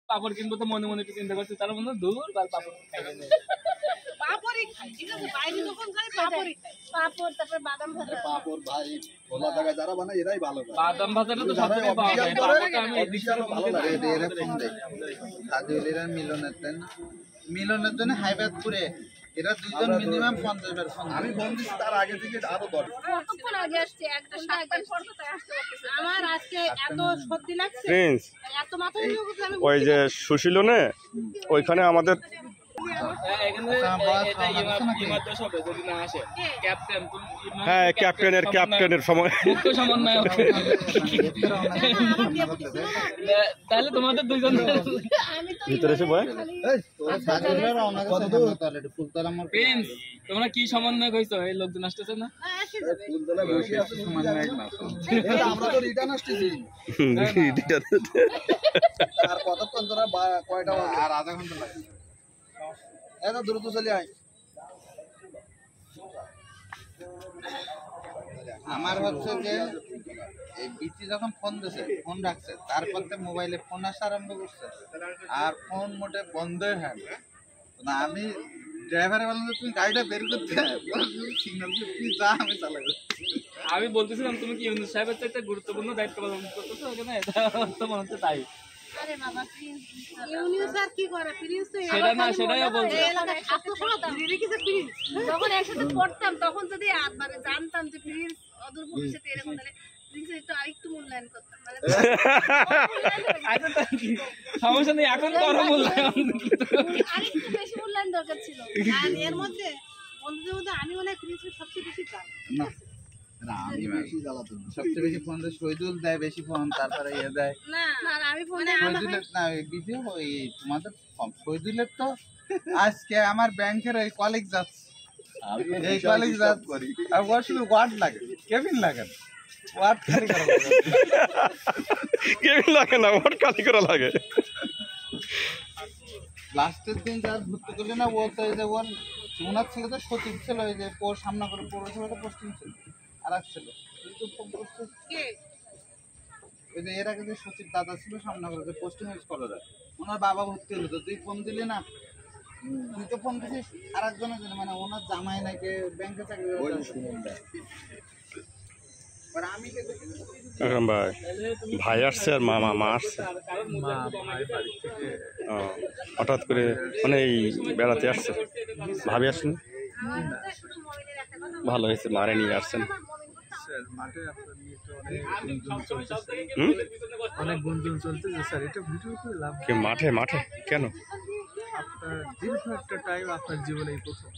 পাপড় কিনবো তো মনে মনে একটু চিন্তা করছি, তার মধ্যে দূর পাপড় খাইবে না। পাপড়ই খাই, ঠিক আছে, বাইরে যখন যাই পাপড়ই খাই। পাপড়, তারপর বাদাম ভাজা। পাপড় ভাই খোলা জায়গায় যারা বানায় এরাই ভালো করে। বাদাম ভাজাটা তো সবসময় পাওয়া যায়, পাপড়টা আমি এই দিকে ভালো লাগে। কাজুলিরা মিলনের জন্য হাইবাদপুরে এরা দুইজন মিনিমাম 50 বার ফোন। আমি ফোন দিচ্ছি তার আগে থেকে আরো 10। কতক্ষণ আগে আসছে? একটা 7টার পর তো আসতে পারতেছে। আমার আজকে এত সর্দি লাগছে, প্রিন্স এত মাথা যন্ত্রণা করছে, আমি ওই যে সুশীলনে ওইখানে আমাদের এখানে এটা ইমাদ্দার সবে যদি না আসে ক্যাপ্টেন, হ্যাঁ ক্যাপ্টেনের সময় মুখ্য সমন্বয়ক, তাহলে তোমাদের দুইজন আমি তো ভিতরে এসে বয় এই কাজুলিরা অনেক আছে ফুলতলা মোড়। প্রিন্স, তোমরা কি সমন্বয় কইছো? এই লোকজন আসতেছে না? আসি যাবে। ফুলতলা বসে আছে এটা আমরা তো রিটার্ন আসতেছি। আর কতক্ষণ তোরা কয়টা আর আধা ঘন্টা লাগে। এত দ্রুত চলে আয়। আমার হচ্ছে যে এই বিটি যখন ফোন দিছে, ফোন রাখছে, তারপর তো মোবাইলে ফোন আসা আরম্ভ করছে, আর ফোন মোটে বন্ধই হয় না। আমি ড্রাইভারে বললাম যে তুমি গাড়িটা বের করতে সিগন্যাল প্লিজ যা, আমি চালাবো। আমি বলতেছিলাম তুমি কি ইউনুস সাহেবের চাইতে গুরুত্বপূর্ণ দায়িত্ব পালন করতেছো এখানে, এটা তো মনে হচ্ছে তাই। আরে বাবা, প্রিন্স ইউনিভার্স আর কি করে? প্রিন্স তো সেটা না, সেটাই বলছি। এই এলাকায় আত্মসম্মান ধরে রেখেছে প্রিন্স। যখন একসাথে পড়তাম তখন যদি মানে জানতাম যে প্রিন্স অদূর ভবিষ্যতে এরকম, তাহলে প্রিন্সের একটু আরেকটু মূল্যায়ন করতাম, মানে সমস্যা নেই, এখন করো মূল্যায়ন। আরেকটু বেশি মূল্যায়ন দরকার ছিল। আর এর মধ্যে বন্ধুদের মধ্যে আমি মনে হয় প্রিন্সের সবচেয়ে বেশি চাই। না, আমি সবচেয়ে বেশি ফোন দেয় শহীদুল, দেয় বেশি ফোন, তারপরে ইয়ে দেয় না না, আমি ফোনে শহীদুলের। না বিজে ওই তোমাদের শহীদুলের তো আজকে আমার ব্যাংকের ওই কলিগ যাচ্ছে, এই কলিগ যাচ্ছে করি। আর ওর শুধু ওয়ার্ড লাগে, কেবিন লাগে না, ওয়ার্ড খালি করা লাগে। কেবিন লাগে না, ওর কালি করা লাগে। লাস্টের দিন যার ভর্তি করলে না, ও তো এই যে ওর ওনার ছেলে তো সচিব ছিল, ওই যে পোর সামনে করে পৌরসভাটা পোস্টিং ছিল, আর এক ছিল কে ওই যে এর আগে যে সচিব দাদা ছিল সামনে করে যে পোস্টিং হয়েছে কলেজে, ওনার বাবা ভর্তি হলো। তো তুই ফোন দিলি না, তুই তো ফোন দিছিস আর একজনের জন্য, মানে ওনার জামাই নাকি ব্যাংকে চাকরি ওই করে। শুনুন না। আর আমি কে দেখি আকরাম ভাই, ভাই আসছে আর মা আসছে। ও, হঠাৎ করে মানে এই বেড়াতে আসছে, ভাবি আসছেন, শুধু মোবাইলে রাখা কথা ভালো হয়েছে, মারে নিয়ে আসছেন। মাঠে আপনার নিয়ে তো অনেক গুঞ্জন চলতেছে, হুম, অনেক গুঞ্জন চলতেছে স্যার। এটা ভিডিও করে লাভ কি মাঠে কেন? আপনার দীর্ঘ একটা টাইম আপনার জীবনে এই প্রথম।